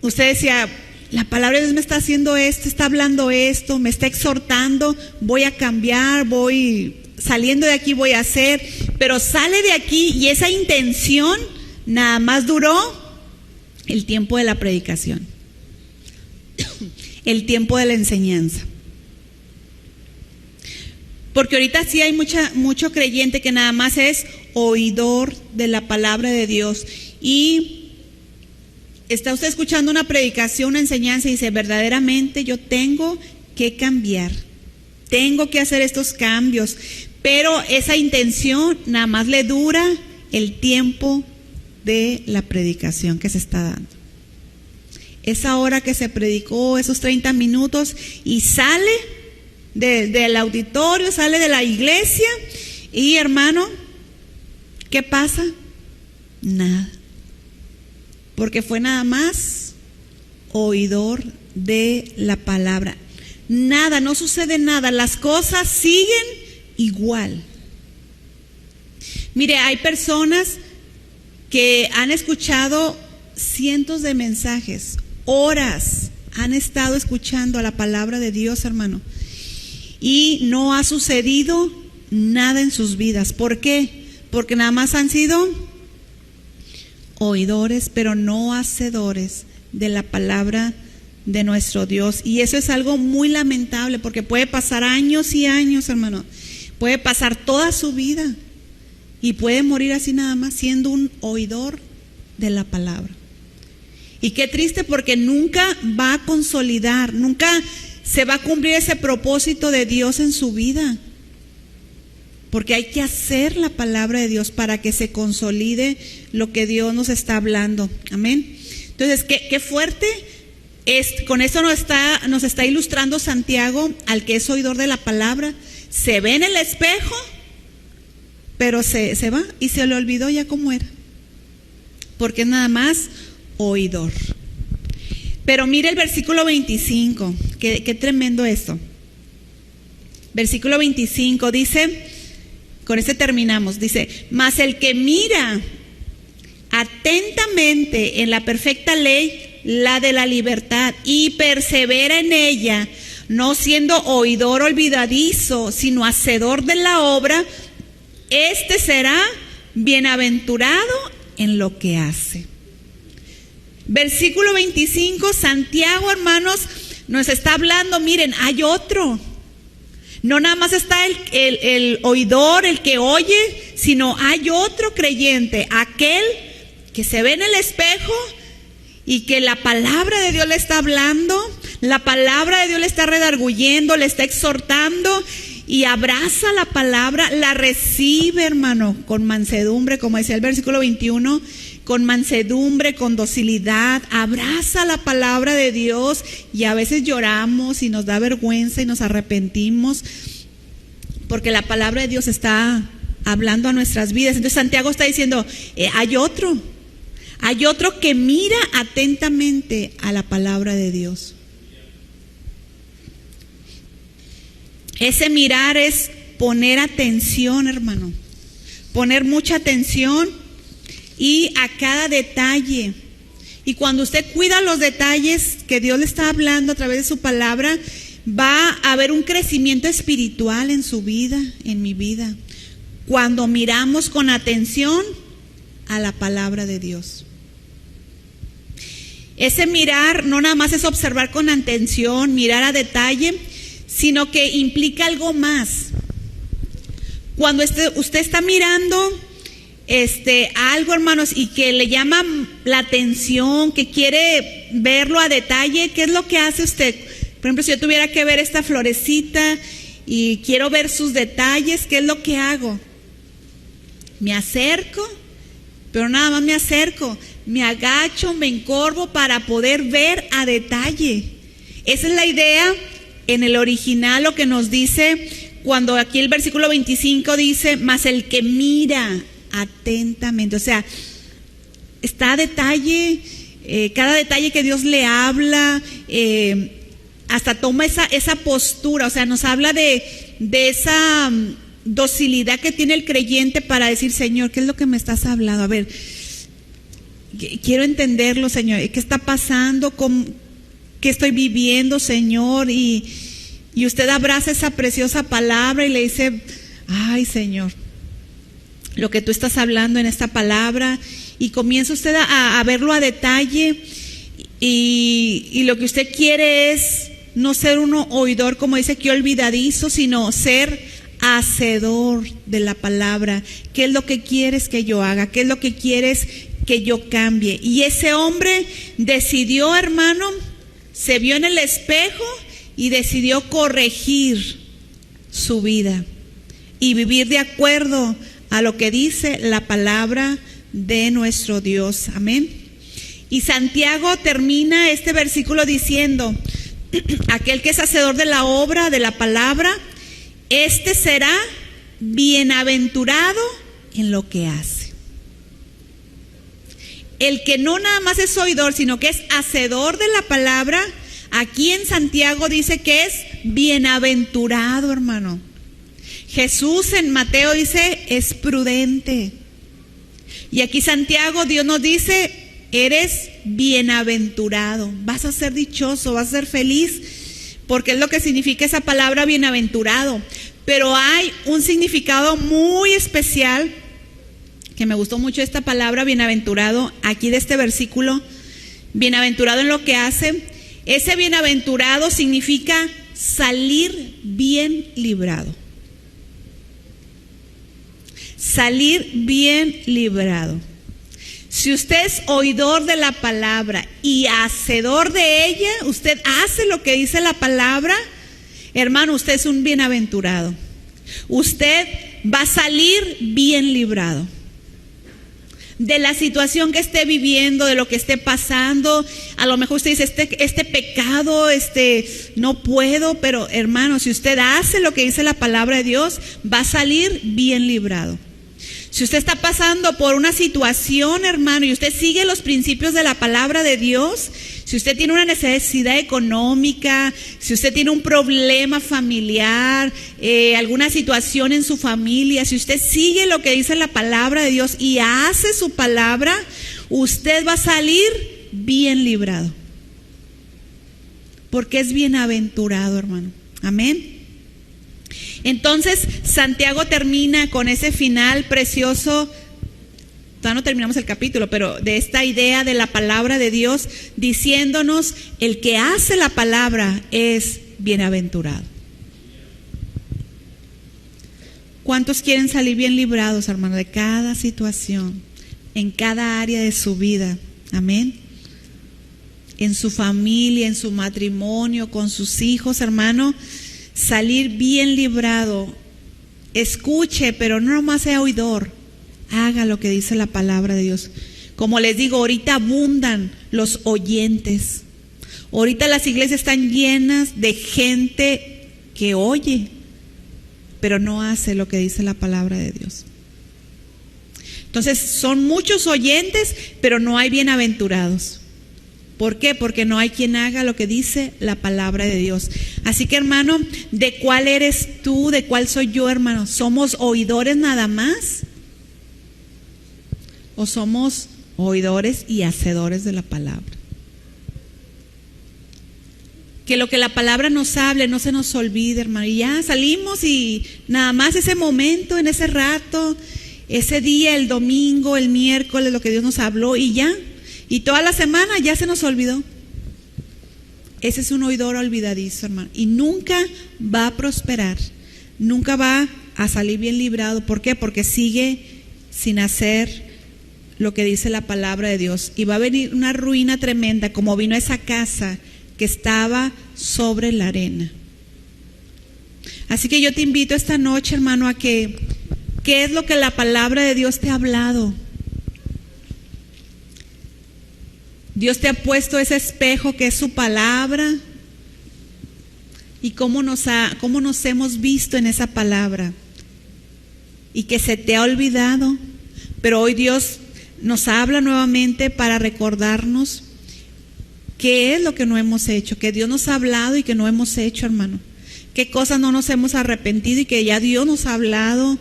usted decía, la palabra de Dios me está haciendo esto, está hablando esto, me está exhortando, voy a cambiar, voy saliendo de aquí, voy a hacer, pero sale de aquí y esa intención nada más duró el tiempo de la predicación, el tiempo de la enseñanza. Porque ahorita sí hay mucho creyente que nada más es oidor de la palabra de Dios, y está usted escuchando una predicación, una enseñanza, y dice, verdaderamente yo tengo que cambiar, tengo que hacer estos cambios, pero esa intención nada más le dura el tiempo de la predicación que se está dando. Esa hora que se predicó, esos 30 minutos, y sale del auditorio, sale de la iglesia, y hermano, ¿qué pasa? Nada. Porque fue nada más oidor de la palabra. Nada, no sucede nada, las cosas siguen igual. Mire, hay personas que han escuchado cientos de mensajes, horas han estado escuchando la palabra de Dios, hermano, y no ha sucedido nada en sus vidas. ¿Por qué? porque nada más han sido oidores, pero no hacedores de la palabra de nuestro Dios. Y eso es algo muy lamentable, porque puede pasar años y años, hermano, puede pasar toda su vida y puede morir así nada más siendo un oidor de la palabra. Y qué triste, porque nunca va a consolidar, nunca se va a cumplir ese propósito de Dios en su vida, porque hay que hacer la palabra de Dios para que se consolide lo que Dios nos está hablando. Amén. Entonces, qué fuerte es. Con eso nos está ilustrando Santiago al que es oidor de la palabra. Se ve en el espejo, pero se va y se le olvidó ya cómo era, porque es nada más oidor. Pero mire el versículo 25, qué tremendo esto. Versículo 25 dice, con este terminamos, dice: mas el que mira atentamente en la perfecta ley, la de la libertad, y persevera en ella, no siendo oidor olvidadizo, sino hacedor de la obra, este será bienaventurado en lo que hace. Versículo 25, Santiago, hermanos, nos está hablando, miren, hay otro. No nada más está el oidor, el que oye, sino hay otro creyente, aquel que se ve en el espejo y que la palabra de Dios le está hablando, la palabra de Dios le está redarguyendo, le está exhortando, y abraza la palabra, la recibe, hermano, con mansedumbre, como decía el versículo 21, con mansedumbre, con docilidad, abraza la palabra de Dios. Y a veces lloramos y nos da vergüenza y nos arrepentimos, porque la palabra de Dios está hablando a nuestras vidas. Entonces Santiago está diciendo, hay otro que mira atentamente a la palabra de Dios. Ese mirar es poner atención, hermano, poner mucha atención y a cada detalle. Y cuando usted cuida los detalles que Dios le está hablando a través de su palabra, va a haber un crecimiento espiritual en su vida, en mi vida, cuando miramos con atención a la palabra de Dios. Ese mirar no nada más es observar con atención, mirar a detalle, sino que implica algo más. Cuando usted está mirando algo, hermanos, y que le llama la atención, que quiere verlo a detalle, ¿qué es lo que hace usted? Por ejemplo, si yo tuviera que ver esta florecita y quiero ver sus detalles, ¿qué es lo que hago? Me acerco, pero nada más me acerco, me agacho, me encorvo para poder ver a detalle. Esa es la idea en el original, lo que nos dice cuando aquí el versículo 25 dice, mas el que mira atentamente, o sea, está a detalle, cada detalle que Dios le habla, hasta toma esa postura, o sea, nos habla de esa docilidad que tiene el creyente para decir, Señor, ¿qué es lo que me estás hablando? A ver, quiero entenderlo, Señor, ¿qué está pasando? ¿Qué estoy viviendo, Señor? Y usted abraza esa preciosa palabra y le dice, ay, Señor, lo que tú estás hablando en esta palabra, y comienza usted a verlo a detalle, y lo que usted quiere es no ser uno oidor, como dice aquí, olvidadizo, sino ser hacedor de la palabra. ¿Qué es lo que quieres que yo haga? ¿Qué es lo que quieres que yo cambie? Y ese hombre decidió, hermano, se vio en el espejo y decidió corregir su vida y vivir de acuerdo a lo que dice la palabra de nuestro Dios. Amén. Y Santiago termina este versículo diciendo, aquel que es hacedor de la obra, de la palabra, este será bienaventurado en lo que hace. El que no nada más es oidor, sino que es hacedor de la palabra, aquí en Santiago dice que es bienaventurado, hermano. Jesús en Mateo dice, es prudente. Y aquí Santiago, Dios nos dice, eres bienaventurado, vas a ser dichoso, vas a ser feliz, porque es lo que significa esa palabra bienaventurado. Pero hay un significado muy especial que me gustó mucho esta palabra, bienaventurado, aquí de este versículo, bienaventurado en lo que hace. Ese bienaventurado significa salir bien librado. Salir bien librado. Si usted es oidor de la palabra y hacedor de ella, usted hace lo que dice la palabra, hermano, usted es un bienaventurado. Usted va a salir bien librado de la situación que esté viviendo, de lo que esté pasando. A lo mejor usted dice, este pecado, no puedo, pero hermano, si usted hace lo que dice la palabra de Dios, va a salir bien librado. Si usted está pasando por una situación, hermano, y usted sigue los principios de la palabra de Dios, si usted tiene una necesidad económica, si usted tiene un problema familiar, alguna situación en su familia, si usted sigue lo que dice la palabra de Dios y hace su palabra, usted va a salir bien librado. Porque es bienaventurado, hermano. Amén. Entonces, Santiago termina con ese final precioso. Todavía no terminamos el capítulo, pero de esta idea de la palabra de Dios, diciéndonos, el que hace la palabra es bienaventurado. ¿Cuántos quieren salir bien librados, hermano, de cada situación, en cada área de su vida? Amén. En su familia, en su matrimonio, con sus hijos, hermano. Salir bien librado. Escuche, pero no nomás sea oidor. Haga lo que dice la palabra de Dios. Como les digo, ahorita abundan los oyentes. Ahorita las iglesias están llenas de gente que oye, pero no hace lo que dice la palabra de Dios. Entonces son muchos oyentes, pero no hay bienaventurados. ¿Por qué? Porque no hay quien haga lo que dice la palabra de Dios. Así que, hermano, ¿de cuál eres tú? ¿De cuál soy yo, hermano? ¿Somos oidores nada más? ¿O somos oidores y hacedores de la palabra? Que lo que la palabra nos hable no se nos olvide, hermano. Y ya salimos y nada más ese momento, en ese rato, ese día, el domingo, el miércoles, lo que Dios nos habló y ya. Y toda la semana ya se nos olvidó. Ese es un oidor olvidadizo, hermano. Y nunca va a prosperar. Nunca va a salir bien librado. ¿Por qué? Porque sigue sin hacer lo que dice la palabra de Dios. Y va a venir una ruina tremenda, como vino esa casa que estaba sobre la arena. Así que yo te invito esta noche, hermano, a que, ¿qué es lo que la palabra de Dios te ha hablado? Dios te ha puesto ese espejo que es su palabra. Y cómo nos hemos visto en esa palabra. Y que se te ha olvidado. Pero hoy Dios nos habla nuevamente para recordarnos qué es lo que no hemos hecho. Que Dios nos ha hablado y que no hemos hecho, hermano. Qué cosas no nos hemos arrepentido y que ya Dios nos ha hablado.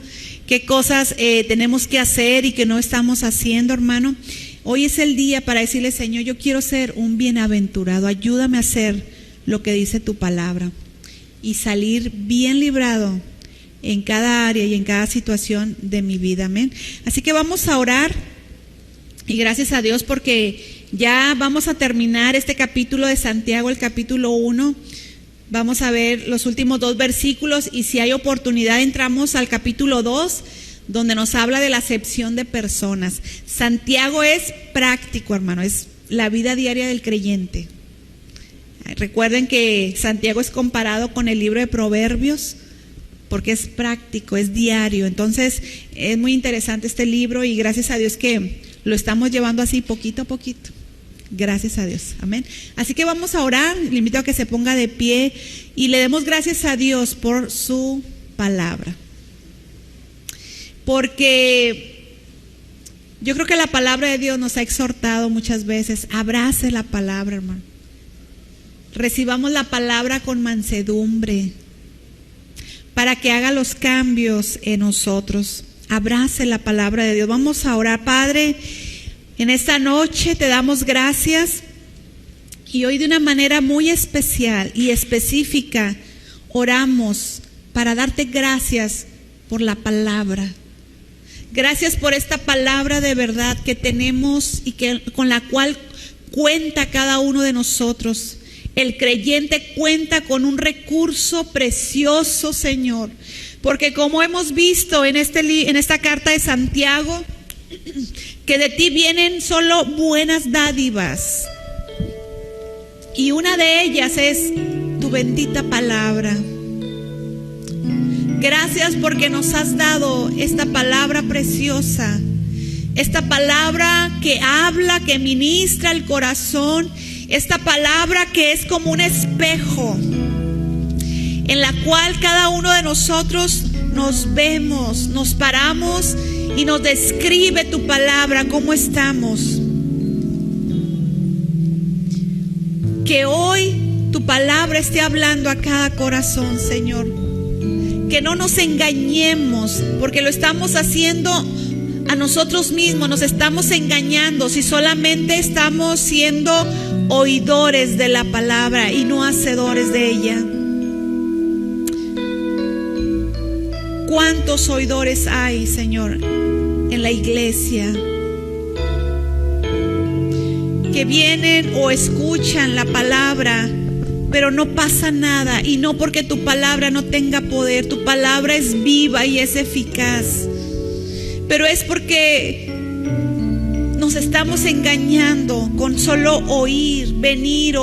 Qué cosas tenemos que hacer y que no estamos haciendo, hermano. Hoy es el día para decirle, Señor, yo quiero ser un bienaventurado. Ayúdame a hacer lo que dice tu palabra y salir bien librado en cada área y en cada situación de mi vida. Amén. Así que vamos a orar y gracias a Dios porque ya vamos a terminar este capítulo de Santiago, el capítulo 1. Vamos a ver los últimos 2 versículos y si hay oportunidad entramos al capítulo 2, donde nos habla de la acepción de personas. Santiago es práctico, hermano, es la vida diaria del creyente. Recuerden que Santiago es comparado con el libro de Proverbios, porque es práctico, es diario. Entonces, es muy interesante este libro y gracias a Dios que lo estamos llevando así poquito a poquito. Gracias a Dios, amén. Así que vamos a orar, le invito a que se ponga de pie y le demos gracias a Dios por su palabra. Porque yo creo que la palabra de Dios nos ha exhortado muchas veces. Abrace la palabra, hermano. Recibamos la palabra con mansedumbre para que haga los cambios en nosotros. Abrace la palabra de Dios. Vamos a orar. Padre, en esta noche te damos gracias y hoy de una manera muy especial y específica oramos para darte gracias por la palabra. Gracias por esta palabra de verdad que tenemos y con la cual cuenta cada uno de nosotros. El creyente cuenta con un recurso precioso, Señor, porque como hemos visto en esta carta de Santiago, que de ti vienen solo buenas dádivas, y una de ellas es tu bendita palabra. Gracias porque nos has dado esta palabra preciosa, esta palabra que habla, que ministra el corazón, esta palabra que es como un espejo en la cual cada uno de nosotros nos vemos, nos paramos y nos describe tu palabra, cómo estamos. Que hoy tu palabra esté hablando a cada corazón, Señor. Que no nos engañemos, porque lo estamos haciendo a nosotros mismos, nos estamos engañando si solamente estamos siendo oidores de la palabra y no hacedores de ella. ¿Cuántos oidores hay, Señor, en la iglesia? Que vienen o escuchan la palabra, pero no pasa nada, y no porque tu palabra no tenga poder. Tu palabra es viva y es eficaz, pero es porque nos estamos engañando con solo oír, venir,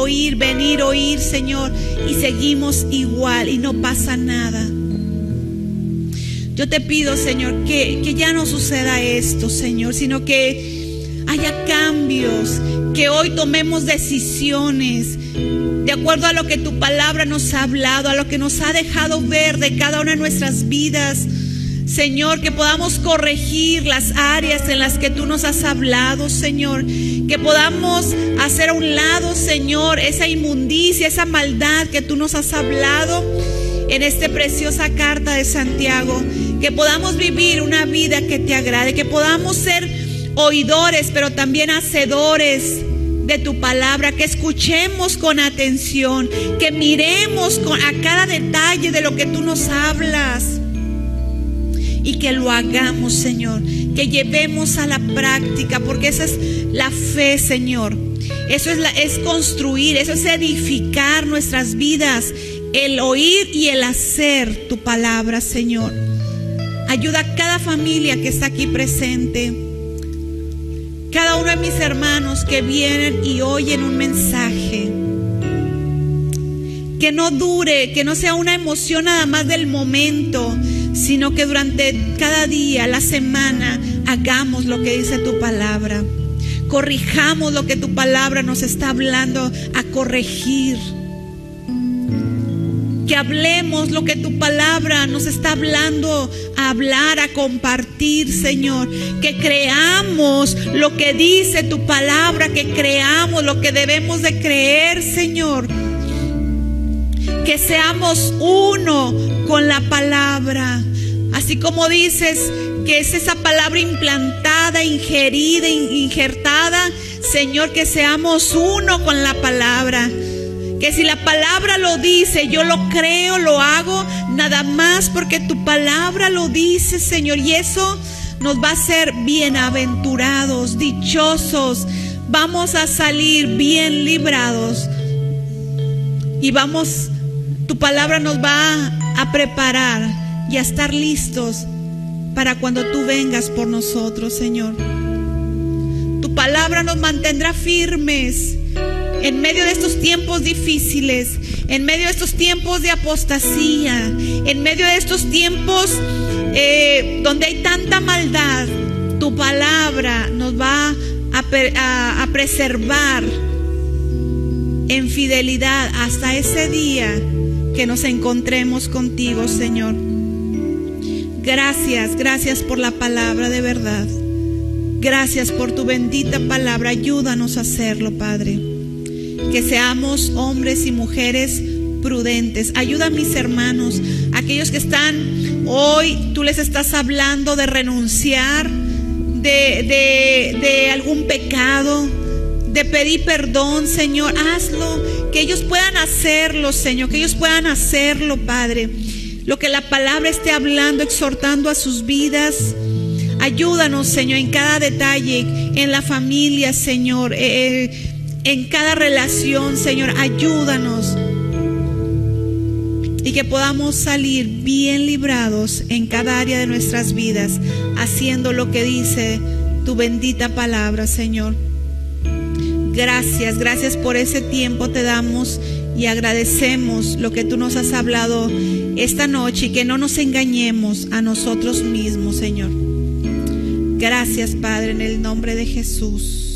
Señor, y seguimos igual y no pasa nada. Yo te pido, Señor, que ya no suceda esto, Señor, sino que haya cambios, que hoy tomemos decisiones de acuerdo a lo que tu palabra nos ha hablado, a lo que nos ha dejado ver de cada una de nuestras vidas. Señor, que podamos corregir las áreas en las que tú nos has hablado, Señor. Que podamos hacer a un lado, Señor, esa inmundicia, esa maldad que tú nos has hablado en esta preciosa carta de Santiago. Que podamos vivir una vida que te agrade, que podamos ser oidores, pero también hacedores de tu palabra, que escuchemos con atención, que miremos a cada detalle de lo que tú nos hablas y que lo hagamos, Señor, que llevemos a la práctica, porque esa es la fe, Señor. Eso es construir, eso es edificar nuestras vidas, el oír y el hacer tu palabra, Señor. Ayuda a cada familia que está aquí presente, cada uno de mis hermanos que vienen y oyen un mensaje, que no dure, que no sea una emoción nada más del momento, sino que durante cada día, la semana, hagamos lo que dice tu palabra, corrijamos lo que tu palabra nos está hablando a corregir, que hablemos lo que tu palabra nos está hablando a hablar, a compartir, Señor. Que creamos lo que dice tu palabra, que creamos lo que debemos de creer, Señor. Que seamos uno con la palabra. Así como dices que es esa palabra implantada, ingerida, injertada, Señor, que seamos uno con la palabra. Que si la palabra lo dice, yo lo creo, lo hago, nada más porque tu palabra lo dice, Señor. Y eso nos va a hacer bienaventurados, dichosos. Vamos a salir bien librados. Y tu palabra nos va a preparar y a estar listos para cuando tú vengas por nosotros, Señor. Tu palabra nos mantendrá firmes en medio de estos tiempos difíciles, en medio de estos tiempos de apostasía, en medio de estos tiempos donde hay tanta maldad. Tu palabra nos va a preservar en fidelidad hasta ese día que nos encontremos contigo, Señor. Gracias por la palabra de verdad. Gracias por tu bendita palabra. Ayúdanos a hacerlo, Padre. Que seamos hombres y mujeres prudentes. Ayuda a mis hermanos, aquellos que están hoy, tú les estás hablando de renunciar de algún pecado, de pedir perdón, Señor. Hazlo, que ellos puedan hacerlo, Señor, que ellos puedan hacerlo, Padre. Lo que la palabra esté hablando, exhortando a sus vidas. Ayúdanos, Señor, en cada detalle, en la familia, Señor, en cada relación, Señor. Ayúdanos. Y que podamos salir bien librados en cada área de nuestras vidas, haciendo lo que dice tu bendita palabra, Señor. Gracias, gracias por ese tiempo te damos y agradecemos lo que tú nos has hablado esta noche y que no nos engañemos a nosotros mismos, Señor. Gracias, Padre, en el nombre de Jesús.